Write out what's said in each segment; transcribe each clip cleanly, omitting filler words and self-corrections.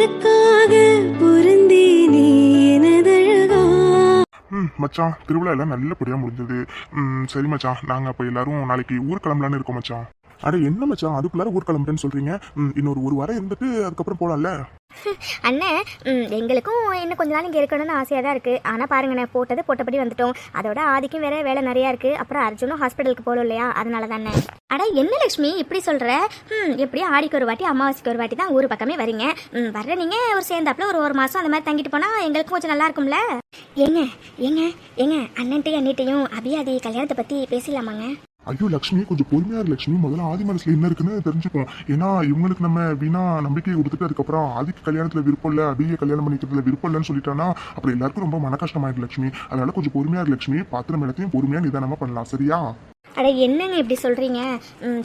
உனக்காக பொருந்தேனே எனதழகா. மச்சான் திருவிழா எல்லாம் நல்லபடியா முடிஞ்சது. சரி மச்சான், நாங்க அப்ப எல்லாரும் நாளைக்கு ஊர் கிளம்பலான்னு இருக்கோம் மச்சான். அட என்ன மச்சான் அதுக்குள்ளார ஊர் கிளம்புறேன்னு சொல்றீங்க? இன்னொரு ஒரு வாரம் இருந்துட்டு அதுக்கப்புறம் போலாம்ல? அண்ணன் எங்களுக்கும் இன்னும் கொஞ்ச நாள் இங்கே இருக்கணும்னு ஆசையாக தான் இருக்குது. ஆனால் பாருங்கண்ணே, போட்டபடி வந்துட்டோம். அதோட ஆதிக்கும் வேற வேலை நிறையா இருக்குது. அப்புறம் அர்ஜுனும் ஹாஸ்பிட்டலுக்கு போகணும் இல்லையா, அதனால தானே. அட என்ன லக்ஷ்மி இப்படி சொல்கிற? எப்படியும் ஆடிக்கு ஒரு வாட்டி அமாவாசைக்கு ஒரு வாட்டி தான் ஊர் பக்கமே வரீங்க. வர்ற நீங்கள் ஒரு சேர்ந்தாப்புல ஒரு மாதம் அந்த மாதிரி தங்கிட்டு போனால் எங்களுக்கும் கொஞ்சம் நல்லா இருக்கும்ல. ஏங்க ஏங்க ஏங்க அண்ணன்ட்டையும் அண்ணிட்டையும் அபியாதி கல்யாணத்தை பற்றி பேசலாமாங்க? ஐயோ லக்ஷ்மி, கொஞ்சம் பொறுமையா இரு லக்ஷ்மி. முதல்ல ஆதி மனசுல என்ன இருக்குன்னு தெரிஞ்சுப்போம். ஏன்னா இவங்களுக்கு நம்ம வீணா நம்பிக்கையை கொடுத்துட்டு அதுக்கப்புறம் ஆதிக்கு கல்யாணத்துல விருப்பம் இல்ல, அபியை கல்யாணம் பண்ணிக்கிறதுல விருப்பம் இல்லைன்னு சொல்லிட்டானா அப்புறம் எல்லாருக்கும் ரொம்ப மன கஷ்டமாயிருக்கு லக்ஷ்மி. அதனால கொஞ்சம் பொறுமையா இரு லக்ஷ்மி. பாத்திரம் எல்லாத்தையும் பொறுமையா நிதானமா பண்ணலாம், சரியா? அட என்னங்க இப்படி சொல்கிறீங்க?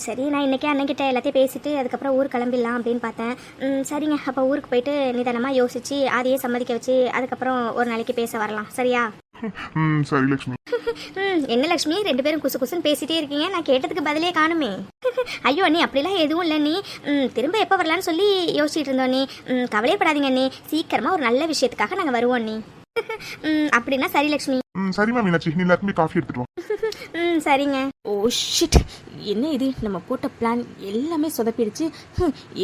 சரி, நான் இன்றைக்கே அண்ணன்கிட்ட எல்லாத்தையும் பேசிட்டு அதுக்கப்புறம் ஊர் கிளம்பிடலாம் அப்படின்னு பார்த்தேன். சரிங்க, அப்போ ஊருக்கு போயிட்டு நிதானமாக யோசிச்சு அதையே சம்மதிக்க வச்சு அதுக்கப்புறம் ஒரு நாளைக்கு பேச வரலாம், சரியா? சரி லக்ஷ்மி. என்ன லக்ஷ்மி ரெண்டு பேரும் குசு குசுன்னு பேசிட்டே இருக்கீங்க, நான் கேட்டதுக்கு பதிலே காணுமே. ஐயோ அண்ணி, அப்படிலாம் எதுவும் இல்லை நீ. திரும்ப எப்போ வரலான்னு சொல்லி யோசிச்சுட்டு இருந்தோம் நீ. கவலையப்படாதீங்க அண்ணி, சீக்கிரமாக ஒரு நல்ல விஷயத்துக்காக நாங்கள் வருவோம் நீ. அப்படின்னா சரி லக்ஷ்மி. சரிம்மா மீனாட்சி, நீ எல்லாருக்குமே காஃபி எடுத்துட்டு வா. சரிங்க. ஓ ஷிட், என்ன இது, நம்ம போட்ட பிளான் எல்லாமே சொதப்பிடுச்சு.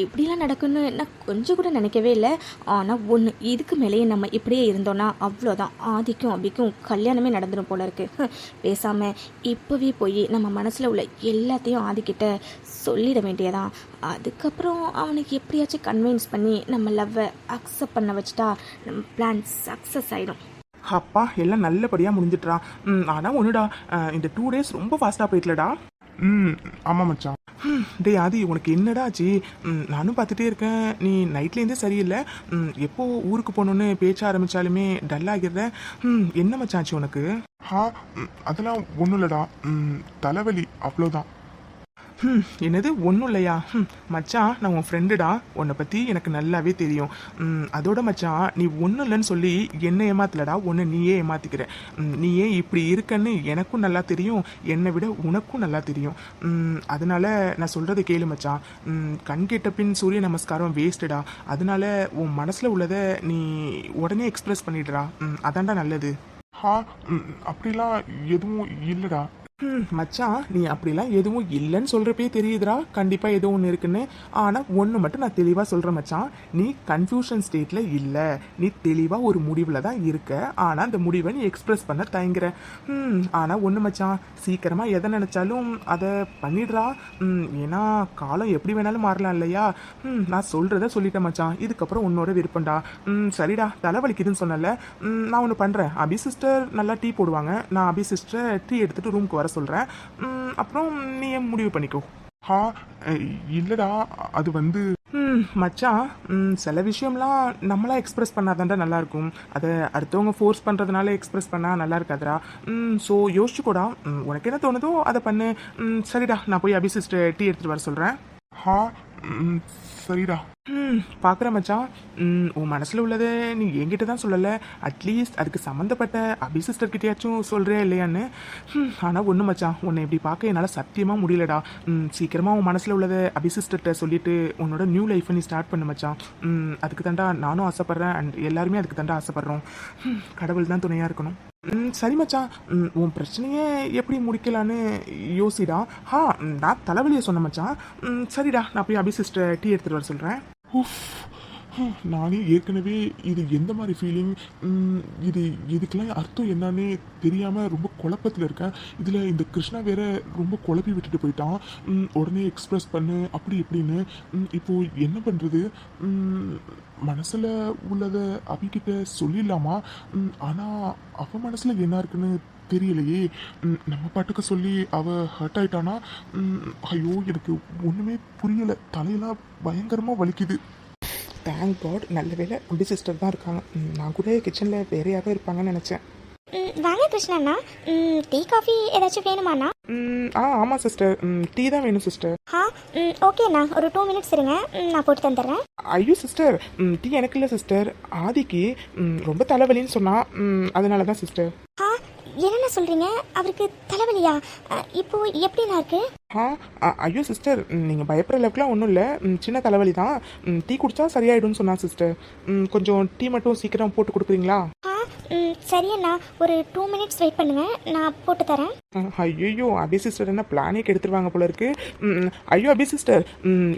எப்படிலாம் நடக்குன்னு நான் கொஞ்சம் கூட நினைக்கவே இல்லை. ஆனால் ஒன்று, இதுக்கு மேலேயே நம்ம இப்படியே இருந்தோன்னா அவ்வளோதான், ஆதிக்கும் அபிக்கும் கல்யாணமே நடந்துடும் போல இருக்கு. பேசாமல் இப்போவே போய் நம்ம மனசில் உள்ள எல்லாத்தையும் ஆதிக்கிட்ட சொல்லிட வேண்டியதான். அதுக்கப்புறம் அவனுக்கு எப்படியாச்சும் கன்வின்ஸ் பண்ணி நம்ம லவ்வை அக்செப்ட் பண்ண வச்சுட்டா நம்ம பிளான் சக்ஸஸ் ஆகிடும். அப்பா எல்லாம் நல்லபடியாக முடிஞ்சிட்றா. ஆனால் ஒன்றுடா, இந்த 2 days ரொம்ப ஃபாஸ்ட்டாக போயிட்டலடா. ஆமா மச்சான். டேய் ஆதி, உனக்கு என்னடா ஆச்சு? நானும் பார்த்துட்டே இருக்கேன், நீ நைட்லேருந்தே சரியில்லை. எப்போ ஊருக்கு போகணுன்னு பேச்ச ஆரம்பித்தாலுமே டல்லாகிடுற. என்ன மச்சாச்சு உனக்கு? அதெல்லாம் ஒன்றும் இல்லடா, தலைவலி அவ்வளோதான். என்னது ஒன்றும் இல்லையா? மச்சான், நான் உன் ஃப்ரெண்டுடா, உன்னை பற்றி எனக்கு நல்லாவே தெரியும். அதோட மச்சான், நீ ஒன்றும் இல்லைன்னு சொல்லி என்னை ஏமாத்தலடா, ஒன்று நீயே ஏமாத்திக்கிற. நீ ஏன் இப்படி இருக்கன்னு எனக்கும் நல்லா தெரியும், என்னை விட உனக்கும் நல்லா தெரியும். அதனால நான் சொல்கிறத கேளு மச்சான். கண் கேட்ட பின் சூரிய நமஸ்காரம் வேஸ்ட்டுடா. அதனால உன் மனசில் உள்ளதை நீ உடனே எக்ஸ்பிரஸ் பண்ணிடுறா. அதான்டா நல்லது. அப்படிலாம் எதுவும் இல்லைடா. மச்சான், நீ அப்படிலாம் எதுவும் இல்லைன்னு சொல்கிறப்பே தெரியுதுடா கண்டிப்பாக ஏதோ ஒன்று இருக்குன்னு. ஆனால் ஒன்று மட்டும் நான் தெளிவாக சொல்கிறேன் மச்சான், நீ கன்ஃபியூஷன் ஸ்டேட்டில் இல்லை, நீ தெளிவாக ஒரு முடிவில் தான் இருக்க. ஆனால் அந்த முடிவை நீ எக்ஸ்பிரஸ் பண்ண தயங்குற. ஆனால் ஒன்று மச்சான், சீக்கிரமாக எதை நினச்சாலும் அதை பண்ணிடுறா. ஏன்னா காலம் எப்படி வேணாலும் மாறலாம் இல்லையா? நான் சொல்கிறத சொல்லிட்டேன் மச்சான், இதுக்கப்புறம் உன்னோட விருப்பம்டா. சரிடா, தலைவலிக்குதுன்னு சொன்னல, நான் ஒன்று பண்ணுறேன். அபி சிஸ்டர் நல்லா டீ போடுவாங்க, நான் அபி சிஸ்டர் டீ எடுத்துகிட்டு ரூமுக்கு வர சொல்கிறேன். அப்புறம் நீ முடிவு பண்ணிக்கோ. இல்லடா, அது வந்து மச்சான், சில விஷயம்லாம் நம்மளா எக்ஸ்பிரஸ் பண்ணாதான்டா நல்லா இருக்கும். அதை அடுத்தவங்க ஃபோர்ஸ் பண்ணுறதுனால எக்ஸ்பிரஸ் பண்ணால் நல்லா இருக்காதுடா. ஸோ யோசிச்சுக்கூடா, உனக்கு என்ன தோணுதோ அதை பண்ணு. சரிடா, நான் போய் அபி சிஸ்டர் டீ எடுத்துகிட்டு வர சொல்கிறேன். சரிடா. பார்க்குற மச்சான், உன் மனசில் உள்ளதை நீ என்கிட்ட தான் சொல்லலை, அட்லீஸ்ட் அதுக்கு சம்மந்தப்பட்ட அபி சிஸ்டர்கிட்டயாச்சும் சொல்கிறே இல்லையான்னு. ஆனால் ஒன்று மச்சான், உன்னை இப்படி பார்க்க என்னால் சத்தியமாக முடியலடா. சீக்கிரமாக உன் மனசில் உள்ளதை அபி சிஸ்டர்கிட்ட சொல்லிவிட்டு உன்னோட நியூ லைஃப்பை நீ ஸ்டார்ட் பண்ணு மச்சான். அதுக்கு தாண்டா நானும் ஆசைப்பட்றேன், அண்ட் எல்லாருமே அதுக்கு தாண்டா ஆசைப்பட்றோம். கடவுள் தான் துணையாக இருக்கணும். சரி மச்சான், உன் பிரச்சனையை எப்படி முடிக்கலான்னு யோசிடா. நான் தலைவலியை சொன்ன மச்சான். சரிடா, நான் போய் அபி சிஸ்டர் டீ எடுத்துகிட்டு வர சொல்கிறேன். நானே ஏற்கனவே இது எந்த மாதிரி ஃபீலிங், இதுக்கெல்லாம் அர்த்தம் என்னன்னு தெரியாமல் ரொம்ப குழப்பத்தில் இருக்கேன். இதில் இந்த கிருஷ்ணா வேற ரொம்ப குழப்பி விட்டுட்டு போயிட்டான். உடனே எக்ஸ்பிரஸ் பண்ணு அப்படி இப்படின்னு. இப்போது என்ன பண்ணுறது? மனசில் உள்ளதை அபிகிட்ட சொல்லிடலாமா? ஆனால் அவ மனசில் என்ன இருக்குன்னு தெரியலையே. நம்ம பாட்டுக்கு சொல்லி அவள் ஹர்ட் ஆயிட்டானா? ஐயோ, எனக்கு ஒன்றுமே புரியலை, தலையெல்லாம் பயங்கரமாக வலிக்குது. தேங்க் காட், நல்ல வேலை அபி சிஸ்டர் தான் இருக்காங்க. நான் கூட கிச்சனில் வேற யாரும் இருப்பாங்கன்னு நினச்சேன். வாங்க கிருஷ்ணண்ணா, டீ காஃபி ஏதாச்சும் வேணுமாண்ணா? ஆமாம் சிஸ்டர், டீ தான் வேணும் சிஸ்டர். ஓகேண்ணா, ஒரு 2 minutes இருங்க, நான் போட்டு தந்துடுறேன். ஐயோ சிஸ்டர், டீ எனக்கு இல்லை சிஸ்டர், ஆதிக்கு ரொம்ப தலைவலின்னு சொன்னா, அதனால தான் சிஸ்டர். என்னென்ன சொல்கிறீங்க? அவருக்கு தலைவலியா? இப்போ எப்படிண்ணா இருக்கு? ஐயோ சிஸ்டர், நீங்கள் பயப்படுற அளவுக்குலாம் ஒன்றும் இல்லை. சின்ன தலைவலி தான். டீ குடித்தா சரியாயிடும்னு சொன்னா சிஸ்டர். கொஞ்சம் டீ மட்டும் சீக்கிரம் போட்டு கொடுக்குறீங்களா? சரியண்ணா, ஒரு 2 மினிட்ஸ் வெயிட் பண்ணுங்கள், நான் போட்டு தரேன். ஐயோ அபி சிஸ்டர் என்ன பிளானே கெடுத்துருவாங்க போல இருக்கு. ஐயோ அபி சிஸ்டர்,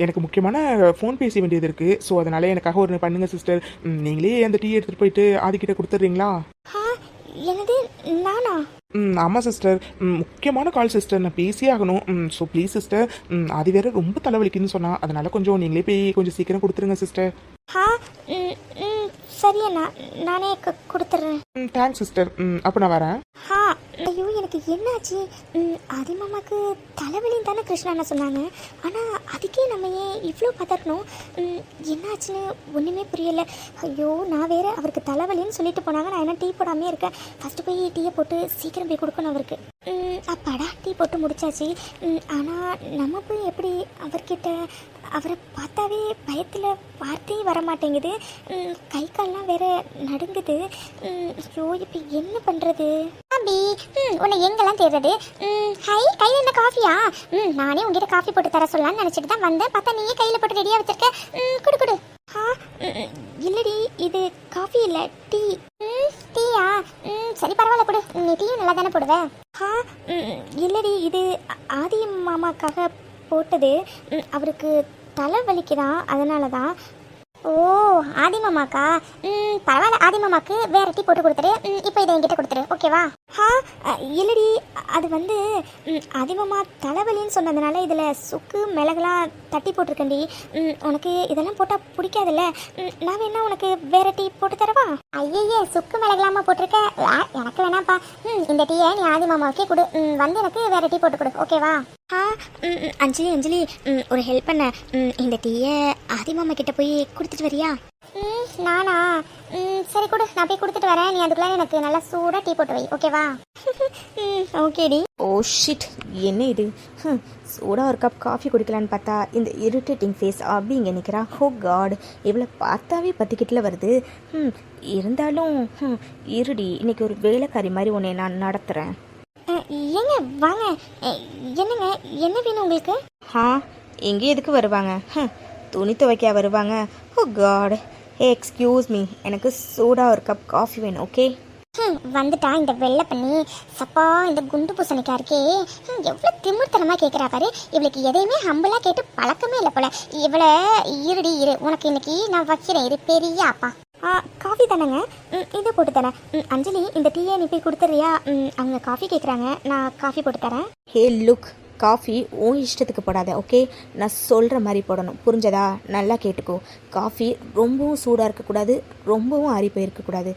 எனக்கு முக்கியமான ஃபோன் பேச வேண்டியது இருக்குது. ஸோ அதனால் எனக்காக ஒரு பண்ணுங்கள் சிஸ்டர். நீங்களே அந்த டீ எடுத்துகிட்டு போயிட்டு ஆதிக்கிட்ட கொடுத்துட்றீங்களா? என்னது, நானா? ஆமாம் சிஸ்டர், முக்கியமான கால் சிஸ்டர், நான் பேசியே ஆகணும். ஸோ ப்ளீஸ் சிஸ்டர், அது வேற ரொம்ப தலைவலிக்குன்னு சொன்னா, அதனால கொஞ்சம் நீங்களே போய் கொஞ்சம் சீக்கிரம் கொடுத்துருங்க சிஸ்டர். சரியண்ணா, நானே கொடுத்துட்றேன். Thanks sister. அப்போ நான் வரேன். ஐயோ எனக்கு என்னாச்சு? ஆதிமாமாக்கு தலைவலின்னு தானே கிருஷ்ணா அண்ணா சொன்னாங்க. ஆனால் அதுக்கே நம்ம ஏன் இவ்வளோ பதறணும்? என்னாச்சுன்னு ஒன்றுமே புரியலை. ஐயோ, நான் வேற அவருக்கு தலைவலின்னு சொல்லிட்டு போனாங்க. நான் என்ன டீ போடாமே இருக்கேன். ஃபஸ்ட்டு போய் டீயை போட்டு சீக்கிரம் போய் கொடுக்கணும் அவருக்கு. அப்பாடா, டீ போட்டு முடிச்சாச்சு. ஆனால் நம்ம போய் எப்படி அவர்கிட்ட? அவரை பார்த்தாவே பயத்தில் வார்த்தையே வரமாட்டேங்குது. கை கால்லாம் வேற நடுங்குது. ஐயோ, இப்போ என்ன பண்ணுறது? அபி, உன்னை எங்கெல்லாம் தேடுறது? ஹை, கையில் என்ன காஃபியா? நானே உங்ககிட்ட காஃபி போட்டு தர சொல்லலான்னு நினச்சிட்டு தான் வந்தேன். பார்த்தா நீயே கையில் போட்டு ரெடியாக வச்சிருக்க. குடு குடு. இல்லடி, இது காஃபி இல்லை, டீ. டீயா? சரி பரவாயில்ல, கொடு. நீ டீயும் நல்லா தானே போடுவேன். இல்லடி, இது ஆதி மாமாக்காக போட்டது. அவருக்கு தலை வலிக்குதான், அதனால தான். ஓ, ஆதிமாமாக்கா? பரவாயில்ல, ஆதிமாமாக்கு வேற டீ போட்டு கொடுத்துரு. இப்போ இதை என்கிட்ட கொடுத்துரு, ஓகேவா? இல்லடி, அது வந்து ஆதிமாமா தலைவலின்னு சொன்னதுனால இதில் சுக்கு மிளகுலாம் தட்டி போட்டிருக்கேன்டி. உனக்கு இதெல்லாம் போட்டால் பிடிக்காதுல்ல. நான் வேணா உனக்கு வேற டீ போட்டு தரவா? ஐயே, சுக்கு மிளகுலாமா போட்டிருக்க? எனக்கு வேணாப்பா. இந்த டீயை நீ ஆதிமாமாவுக்கே கொடு. வந்து எனக்கு வேற டீ போட்டு கொடு, ஓகேவா? அஞ்சலி, ஒரு ஹெல்ப் பண்ண. இந்த டீயை ஆதிமாமா கிட்ட போய் கொடுத்துட்டு வரியா? நானா? சரி கொடு, நான் போய் கொடுத்துட்டு வரேன். நீ அதுக்குள்ள எனக்கு நல்லா சூடாக டீ போட்டு வை, ஓகேவா? ஓகேடி. ஓ ஷிட், என்ன இது? சூடாக ஒரு கப் காஃபி குடிக்கலான்னு பார்த்தா இந்த இரிட்டேட்டிங் ஃபேஸ் அப்படி இங்கே நிற்கிறா. ஹோ காட், இவ்வளோ பார்த்தாவே பத்திக்கிட்டில் வருது. இருந்தாலும் இருடி, இன்னைக்கு ஒரு வேலைக்காரி மாதிரி உன்னை நான் நடத்துகிறேன். ஏங்க வாங்க. என்னங்க, என்ன வேணும் உங்களுக்கு? எங்கே எதுக்கு வருவாங்க? துணி துவைக்க வருவாங்க. ஓ காட், எக்ஸ்கியூஸ் மீ, எனக்கு சூடாக ஒரு கப் காஃபி வேணும், ஓகே? வந்துட்டா இந்த வெள்ளை பண்ணி. சப்பா, இந்த குண்டு பூசணிக்கா இருக்கே, எவ்வளோ திமிர்த்தனமாக கேட்குறா பாரு. இவளுக்கு எதையுமே ஹம்பிளாக கேட்டு பழக்கமே இல்லை போல. இவளை இருடி இரு, உனக்கு இன்னைக்கு நான் வைக்கிறேன், இரு பெரிய அப்பா. காஃபி தானேங்க? இதை போட்டு தரேன். அஞ்சலி, இந்த டீயை நீ போய் கொடுத்துறியா? அவங்க காஃபி கேட்குறாங்க, நான் காஃபி போட்டு தரேன். ஹே லுக், காஃபி உன் இஷ்டத்துக்கு போடாத, ஓகே? நான் சொல்கிற மாதிரி போடணும், புரிஞ்சதா? நல்லா கேட்டுக்கோ. காஃபி ரொம்பவும் சூடாக இருக்கக்கூடாது, ரொம்பவும் ஆறி போயிருக்கக்கூடாது,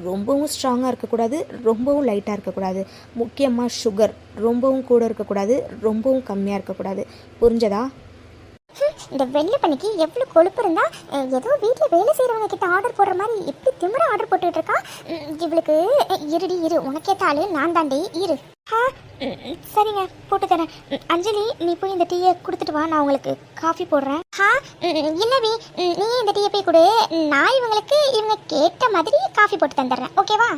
ரொம்பவும் ஸ்ட்ராங்காக இருக்கக்கூடாது, ரொம்பவும் லைட்டாக இருக்கக்கூடாது. முக்கியமாக சுகர் ரொம்பவும் கூட இருக்கக்கூடாது, ரொம்பவும் கம்மியாக இருக்கக்கூடாது, புரிஞ்சதா? இந்த வெள்ளை பண்ணிக்கு எவ்வளோ கொழுப்பு இருந்தா ஏதோ வீட்டில் வேலை செய்கிறவங்க கிட்ட ஆர்டர் போடுற மாதிரி எப்படி திமிர ஆர்டர் போட்டுட்டு இருக்கா. இவளுக்கு இருடி இரு, உனக்கேற்ற ஆளு நான் தாண்டி, இரு. சரிங்க, போட்டு தரேன். அஞ்சலி, நீ போய் இந்த டீயை கொடுத்துட்டு வா, நான் உங்களுக்கு காஃபி போடுறேன். இல்லவி, நீ இந்த டீயை போய் கொடு, நான் இவங்க கேட்ட மாதிரி காஃபி போட்டு தந்துடுறேன், ஓகேவா?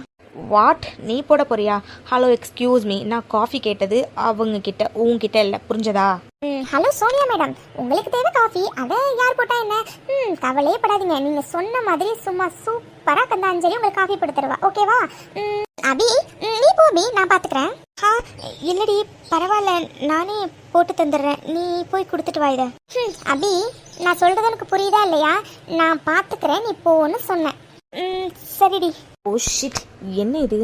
வாட், நீ போட போறியா? ஹலோ எக்ஸ்கியூஸ் மீ, நான் காஃபி கேட்டது அவங்க கிட்ட, உங்ககிட்ட இல்லை, புரிஞ்சதா? ஹலோ சோனியா மேடம், உங்களுக்கு தேவை காஃபி, அதை யார் போட்டா என்ன? கவலையே படாதீங்க, நீங்க சொன்ன மாதிரி சும்மா சூப்பரா கந்த அஞ்சலி உங்களுக்கு காஃபி போட்டு தருவா, ஓகேவா? அபி, நீ போ அபி, நான் பாத்துக்கிறேன். இல்லடி பரவாயில்ல, நானே போட்டு தந்துடுறேன், நீ போய் கொடுத்துட்டு வா இதை. அபி, நான் சொல்றது எனக்கு புரியுதா இல்லையா? நான் பாத்துக்கிறேன், நீ போன்னு சொன்னேன். சரிடி. ஓ ஷிட், என்ன இது?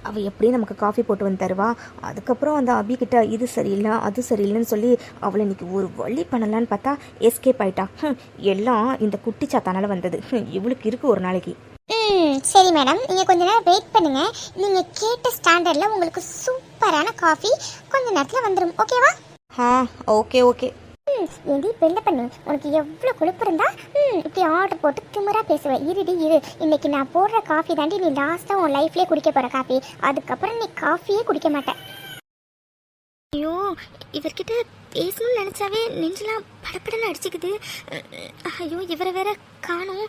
அவள் எப்படியும் நமக்கு காஃபி போட்டு வந்து தருவா. அதுக்கப்புறம் அந்த அபிகிட்ட இது சரியில்லை அது சரியில்லைன்னு சொல்லி அவளை இன்னைக்கு ஒரு வழி பண்ணலான்னு பார்த்தா எஸ்கேப் ஆயிட்டா. எல்லாம் இந்த குட்டி சாத்தானால வந்தது. இவளுக்கு இருக்கு ஒரு நாளைக்கு. சரி மேடம், நீங்கள் கொஞ்ச நேரம் வெயிட் பண்ணுங்க. நீங்கள் கேட்ட ஸ்டாண்டர்டில் உங்களுக்கு சூப்பரான காஃபி கொஞ்ச நேரத்தில் வந்துடும், ஓகேவா? Okay okay. ஏண்டி பெண்ணை பண்ணு, உனக்கு எவ்வளோ கொழுப்பு இருந்தா இப்படி ஆர்டர் போட்டு திமிரா பேசுவேன். இருடி இரு, இன்னைக்கு நான் போடுற காஃபி தாண்டி நீ லாஸ்ட்டாக உன் லைஃப்லேயே குடிக்க போகிற காஃபி. அதுக்கப்புறம் நீ காஃபியே குடிக்க மாட்டேன். ஐயோ, இவர்கிட்ட பேசணும்னு நினச்சாவே நெஞ்செல்லாம் படப்படன்னு அடிச்சுக்குது. ஐயோ, இவரை வேற காணும்.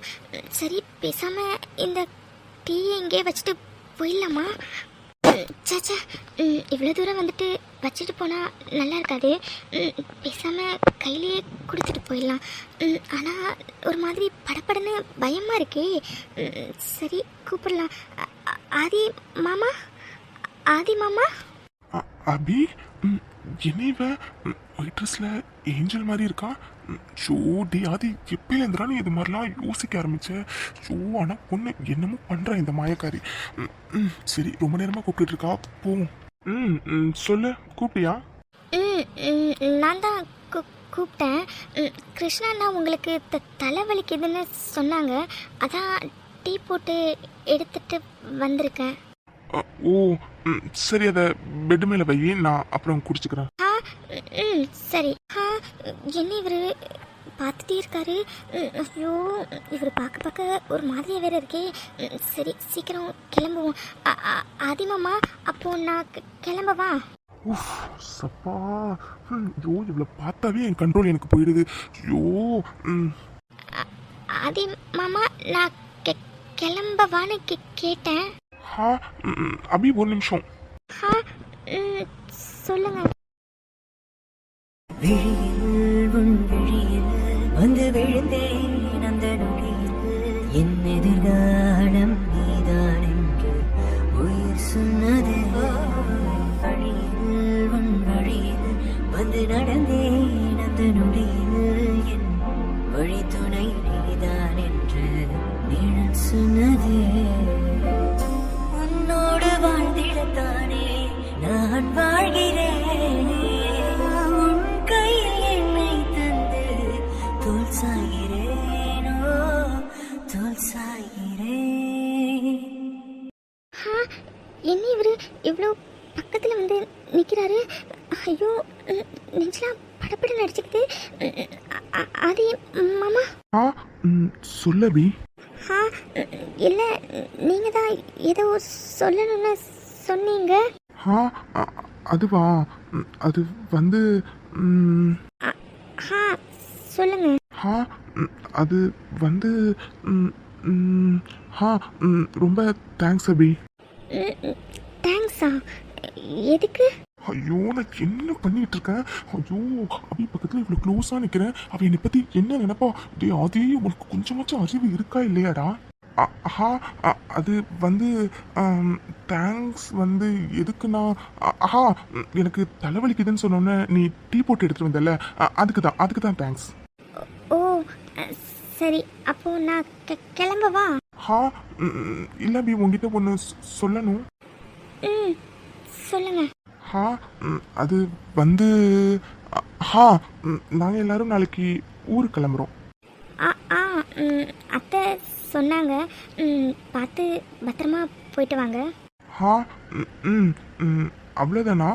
சரி, பேசாமல் இந்த டீயை இங்கே வச்சுட்டு போயிடலாமா? சாச்சா இவ்வளோ தூரம் வந்துட்டு வச்சுட்டு போனால் நல்லா இருக்காது. பேசாமல் கையிலேயே கொடுத்துட்டு போயிடலாம். ஆனால் ஒரு மாதிரி படப்படன்னு பயமாக இருக்கே. சரி கூப்பிடலாம். ஆதி மாமா, ஆதி மாமா. அபி, என்ன இவன் ஒயிட் ட்ரெஸ்ல ஏஞ்சல் மாதிரி இருக்கா? ஷோ டி ஆதி, எப்பயில இருந்துடா நீ இது மாதிரிலாம் யோசிக்க ஆரம்பிச்ச? ஷோ ஆனால் பொண்ணு என்னமோ பண்ணுறா இந்த மாயக்காரி. சரி, ரொம்ப நேரமாக கூப்பிட்டு இருக்கா, போவோம். சொல்லு, கூப்பிட்டியா? நான் தான் கூப்பிட்டேன். கிருஷ்ணா அண்ணா உங்களுக்கு தலைவலிக்குதுன்னு சொன்னாங்க. அதான் டீ போட்டு எடுத்துட்டு வந்திருக்கேன். ஓ சரி, அதை பெட் மேலே வை, நான் அப்புறம் குடிச்சுக்கிறேன். சரி. என்ன இவர் பார்த்துட்டே இருக்காரு? ஐயோ, இவர் பார்க்க ஒரு மாதிரியாக வேற இருக்கே. சரி சீக்கிரம் கிளம்புவோம். ஆதிமாமா, அப்போ நான் கிளம்பவா? சப்பா, ஐயோ இவ்வளோ பார்த்தாவே என் கண்ட்ரோல் எனக்கு போயிடுது. ஐயோ. ஆதி மாமா, நான் கிளம்பவான்னு கேட்டேன். அபி ஒரு நிமிஷம். சொல்லுங்க. விழியில் உன் விழியில் வந்து விழுந்தேன் அந்த நொடியில் என் எதிர்காலம் நீதான் என்று உயிர் சொன்னது. வழியில் உன் வழியில் வந்து நடந்தேன் அந்த நொடியில் என் வழித்துணை நீதான் என்று நிழல் சொன்னது. உன்னோடு வாழ்ந்திடத்தானே நான் வாழ்கிறேன். உன் கையில் என்னை தந்து தோல் சாகிறேனோ, தோல் சாகிறேன். என்ன இவர் இவ்வளோ பக்கத்தில் வந்து நிற்கிறாரு? ஐயோ, நெஞ்சலாம் படப்பட நடிச்சுக்கிட்டு. ஆதி மாமா. சொல்லபி. இல்லை, நீங்கள் தான் ஏதோ சொல்லணும்னு சொன்னீங்க. அதுவா, அது வந்து சொல்லுங்க. அது வந்து ரொம்ப தேங்க்ஸ் அபி. தேங்க்ஸா? எதுக்கு? ஐயோ, நான் என்ன பண்ணிட்டு இருக்கேன்? ஐயோ, அபி பக்கத்தில் இவ்வளோ க்ளோஸாக நிற்கிறேன். அவள் என்னை பற்றி என்ன நினைப்பா? டே ஆதி, உனக்கு கொஞ்சமாச்சும் அறிவு இருக்கா இல்லையாடா? அது வந்து தேங்க்ஸ் வந்து எதுக்குன்னா, எனக்கு தலைவலிக்குதுன்னு சொன்னோன்னே நீ டீ போட்டு எடுத்துட்டு வந்தல, அதுக்கு தான் தேங்க்ஸ். ஓ சரி, அப்போ நான் கிளம்பவா? இல்லை அபி, உங்ககிட்ட ஒன்று சொல்லணும். சொல்லுங்க. அது வந்து நாங்கள் எல்லாரும் நாளைக்கு ஊருக்கு கிளம்புறோம். அத்தை சொன்னாங்க. பார்த்து பத்திரமா போயிட்டு வாங்க. அவ்வளோதானா?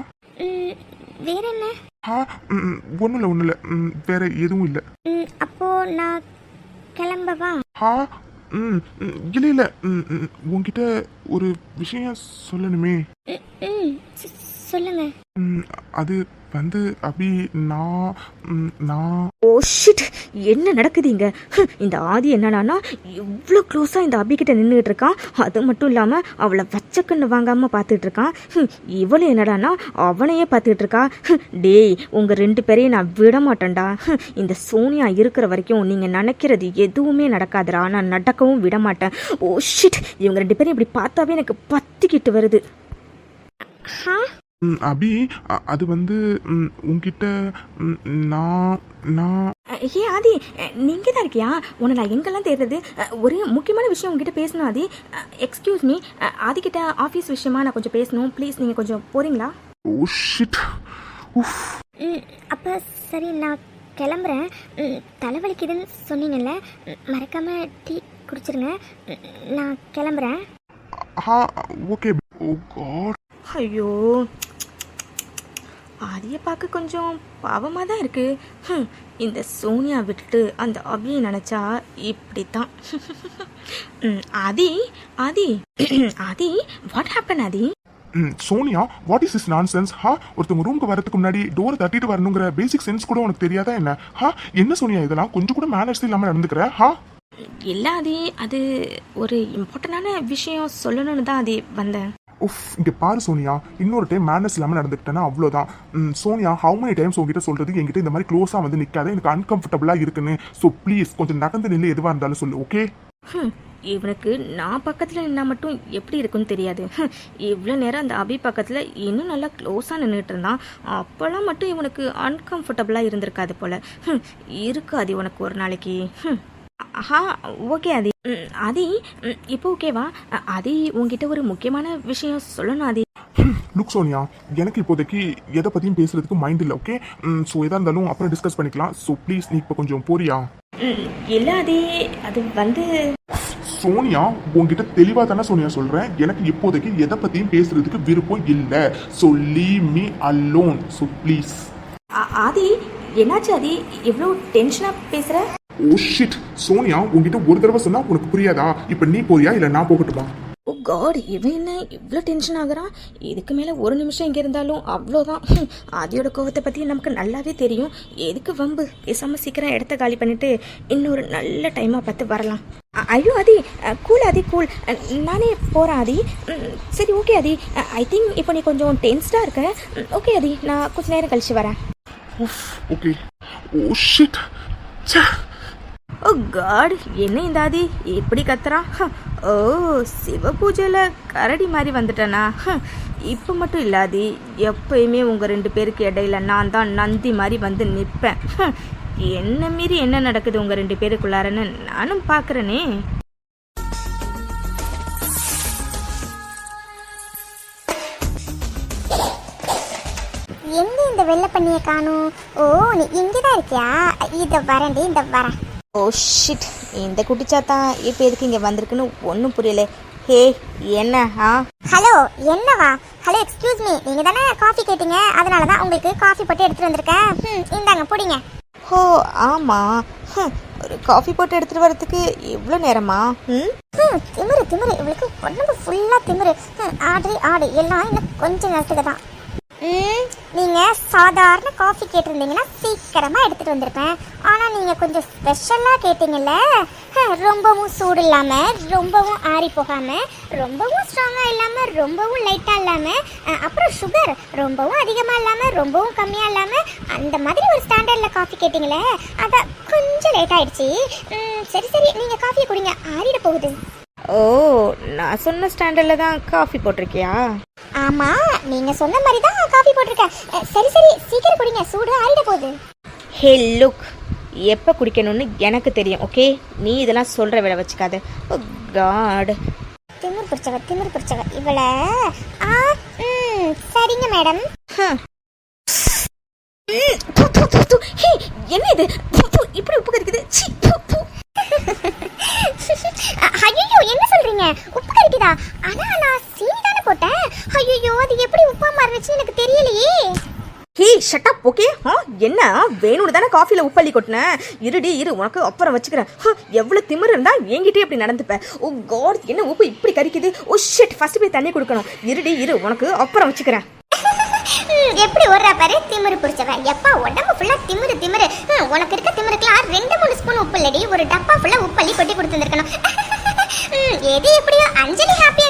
வேற என்ன? ஒன்றும் இல்லை, வேற எதுவும் இல்லை. அப்போ நான் கிளம்பவா? இல்லை உங்ககிட்ட ஒரு விஷயம் சொல்லணுமே. சொல்லுங்க. அது வந்து அபி, நான் ஓ ஷிட், என்ன நடக்குதுங்க? இந்த ஆதி என்னடானா இவ்வளோ க்ளோஸாக இந்த அபிக்கிட்ட நின்றுட்டு இருக்கான். அது மட்டும் இல்லாமல் அவளை வச்சக்கண்ணு வாங்காமல் பார்த்துட்டு இருக்கான். இவளும் என்னடானா அவனையே பார்த்துட்டு இருக்கா. டேய், உங்கள் 2 பேரையும் நான் விட மாட்டேன்டா. இந்த சோனியா இருக்கிற வரைக்கும் நீங்கள் நினைக்கிறது எதுவுமே நடக்காதுடா. நான் நடக்கவும் விட மாட்டேன். ஓ ஷிட், இவங்க 2 பேரையும் இப்படி பார்த்தாவே எனக்கு பத்திக்கிட்டு வருது. அபி, அது வந்து உங்ககிட்ட நான் ஏ ஆதி, நீங்கள் தான் இருக்கியா? உன்னை நான் எங்கெல்லாம் தேடுறது? ஒரு முக்கியமான விஷயம் உங்ககிட்ட பேசணும் ஆதி. எக்ஸ்கியூஸ் மீ, ஆதிக்கிட்ட ஆஃபீஸ் விஷயமா நான் கொஞ்சம் பேசணும். ப்ளீஸ் நீங்கள் கொஞ்சம் போகிறீங்களா? Oh shit. அப்போ சரி, நான் கிளம்புறேன். தலைவலிக்குதுன்னு சொன்னீங்கல்ல, மறக்காமல் டீ குடிச்சிருங்க. நான் கிளம்புறேன். ஓகே. ஓ காட். ஐயோ, ஆதியை பார்க்க கொஞ்சம் பாவமாக தான் இருக்கு. இந்த சோனியா விட்டுட்டு அந்த அபியை நினச்சா இப்படி தான். Aadhi Aadhi Aadhi, what happen Aadhi? Sonia, what is this nonsense? ஒருத்தவங்க ரூமுக்கு வரதுக்கு முன்னாடி டோரை தட்டிட்டு வரணுங்கிற பேசிக் சென்ஸ் கூட உனக்கு தெரியாதா என்ன? என்ன சோனியா இதெல்லாம்? கொஞ்சம் கூட மேனர்ஸ் இல்லாமல் நடந்துக்கிற? இல்லை ஆதி, அது ஒரு இம்பார்ட்டண்டான விஷயம் சொல்லணும்னு தான் ஆதி வந்தேன். உஃப் இங்கே பாரு சோனியா, இன்னொரு டைம் மேனர்ஸ் இல்லாமல் நடந்துக்கிட்டேன்னா அவ்வளோதான். சோனியா, ஹவு மெனி டைம்ஸ் உங்ககிட்ட சொல்கிறது என்கிட்ட இந்த மாதிரி க்ளோஸாக வந்து நிற்காத, எனக்கு அன்கம்ஃபர்டபுளாக இருக்குன்னு. ஸோ ப்ளீஸ் கொஞ்சம் நகர்ந்து நின்று எதுவாக இருந்தாலும் சொல்லு, ஓகே? இவனுக்கு நான் பக்கத்தில் நின்னா மட்டும் எப்படி இருக்குன்னு தெரியாது. இவ்வளோ நேரம் அந்த அபி பக்கத்தில் இன்னும் நல்லா க்ளோஸாக நின்றுட்டு இருந்தான். அப்போல்லாம் மட்டும் இவனுக்கு அன்கம்ஃபர்டபுளாக இருந்திருக்காது போல். இருக்காது உனக்கு ஒரு நாளைக்கு. ஆஹா, ஓகே ஆதி. ஆதி, இப்போ ஓகேவா? ஆதி, உங்ககிட்ட ஒரு முக்கியமான விஷயம் சொல்லணும் ஆதி. லுக் சோனியா, எனக்கு இப்போதைக்கு எதை பற்றியும் பேசுறதுக்கு மைண்ட் இல்லை, ஓகே? ஸோ எதாக இருந்தாலும் அப்புறம் டிஸ்கஸ் பண்ணிக்கலாம். ஸோ ப்ளீஸ் நீ இப்போ கொஞ்சம் போறியா? இல்லை ஆதி, அது வந்து சோனியா, உங்ககிட்ட தெளிவாக தானே சோனியா சொல்கிறேன், எனக்கு இப்போதைக்கு எதை பற்றியும் பேசுறதுக்கு விருப்பம் இல்லை. So leave me alone. So please. Aadhi, என்னாச்சு ஆதி, எவ்வளோ டென்ஷனாக பேசுகிற? ஓ ஷிட் சோனியா, உங்ககிட்ட ஒரு தடவை சொன்னா உனக்கு புரியாதா? இப்போ நீ போறியா இல்லை நான் போகட்டுமா? ஓ காட், இவன் என்ன இவ்வளோ டென்ஷன் ஆகுறான்? இதுக்கு மேலே ஒரு நிமிஷம் இங்கே இருந்தாலும் அவ்வளோதான். ஆதியோட கோவத்தை பற்றி நமக்கு நல்லாவே தெரியும். எதுக்கு வம்பு? பேசாமல் சீக்கிரம் இடத்த காலி பண்ணிட்டு இன்னொரு நல்ல டைமாக பார்த்து வரலாம். ஐயோ ஆதி, கூல் ஆதி, கூல். நானே போகிறேன் ஆதி. சரி ஓகே ஆதி, ஐ திங்க் இப்போ நீ கொஞ்சம் டென்ஸ்டாக இருக்க. ஓகே ஆதி, நான் கொஞ்சம் நேரம் கழிச்சு வரேன். Okay. Oh shit. Oh God, என்ன இந்த ஆதி எப்படி கத்துறான்? ஓ, சிவ பூஜையில் கரடி மாதிரி வந்துட்டேனா? இப்போ மட்டும் இல்லாதி, எப்பயுமே உங்கள் 2 பேருக்கு இடையில நான் தான் நந்தி மாதிரி வந்து நிற்பேன். என்ன மீறி என்ன நடக்குது உங்கள் 2 பேருக்குள்ளாரன்னு நானும் பார்க்குறேனே. எங்க இந்த வெள்ளை பண்ணியை காணும்? ஓ, நீ இங்கதான் இருக்கியா? இத வரேன்டி, இந்த வரேன். ஓ ஷிட், இந்த குட்டிச்சாத்தா இப்போ எதுக்கு இங்கே வந்திருக்குன்னு ஒன்றும் புரியல. ஹே, என்ன? ஹலோ, என்னவா? ஹலோ, எக்ஸ்கியூஸ் மீ, நீங்க தானே காஃபி கேட்டீங்க, அதனால தான் உங்களுக்கு காஃபி போட்டு எடுத்துட்டு வந்திருக்கேன். இந்தாங்க, புடிங்க. ஓ ஆமாம், ஒரு காஃபி போட்டு எடுத்துகிட்டு வரதுக்கு இவ்வளோ நேரமா? திமிரு திமிரு, இவளுக்கு உடம்பு ஃபுல்லா திமிரு. ஆடு ஆடு எல்லாம் இன்னும் கொஞ்சம் நேரத்துக்கு தான். நீங்க சாதாரண காஃபி கேட்டிருந்தீங்கன்னா சீக்கிரமா எடுத்துட்டு வந்திருப்பேன். ஆனா நீங்க கொஞ்சம் ஸ்பெஷலா கேட்டீங்கல்ல, ரொம்பவும் சூடு இல்லாம, ரொம்பவும் ஆறி போகாம, ரொம்பவும் ஸ்ட்ராங்கா இல்லாம, ரொம்பவும் லைட்டா இல்லாம, அப்புறம் சுகர் ரொம்பவும் அதிகமா இல்லாம, ரொம்பவும் கம்மியா இல்லாம, அந்த மாதிரி ஒரு ஸ்டாண்டர்ட்ல காஃபி கேட்டீங்களே, அதான் கொஞ்சம் லேட் ஆயிடுச்சு. சரி சரி, நீங்க காஃபியை குடிங்க, ஆறிட போகுது. ஓ, நான் சொன்ன ஸ்டாண்டர்டில் தான் காஃபி போட்டிருக்கியா? ஆமா, நீங்க சொன்ன மாதிரி தான் காஃபி போட்டிருக்கேன். சரி சரி, சீக்கிரம் குடிங்க, சூடு ஆறிட போகுது. ஹே லுக், எப்போ குடிக்கணும்னு எனக்கு தெரியும், ஓகே? நீ இதெல்லாம் சொல்கிற வேலை வச்சுக்காத. ஓ காட், திமிர் பிடிச்சவ இவளை. சரிங்க மேடம். என்ன இது? இப்படி உப்பு கறிக்குது. ஐயோ, என்ன சொல்றீங்க? உப்பு கறிக்குதா? ஆனா நான் சீனி தானே போட்டேன். ஐயோ, அது எப்படி உப்பா மாறுச்சு எனக்கு தெரியலையே. ஹே ஷட் அப், ஓகே? என்ன வேணும்னு தானே காஃபியில் உப்பள்ளி கொட்டினேன். இருடி இரு, உனக்கு அப்புறம் வச்சுக்கிறேன். எவ்வளோ திமிரு இருந்தா என்கிட்டே இப்படி நடந்துப்பேன். ஓ காட், என்ன உப்பு இப்படி கறிக்குது? ஓ ஷிட், ஃபர்ஸ்ட் போய் தண்ணி கொடுக்கணும். இருடி இரு, உனக்கு அப்புறம் வச்சுக்கிறேன். எப்படி ஓடுறா பாரு, திமிரு பிடிச்சவன். எப்பா உடம்பு ஃபுல்லா திமிரு திமிரு. உனக்கு இருக்க திமிருக்குலாம் 2-3 ஸ்பூன் உப்பு இல்லடி, ஒரு டப்பா ஃபுல்லா உப்பள்ளி கொட்டி கொடுத்துருக்கணும். எது எப்படியோ அஞ்சலி ஹாப்பி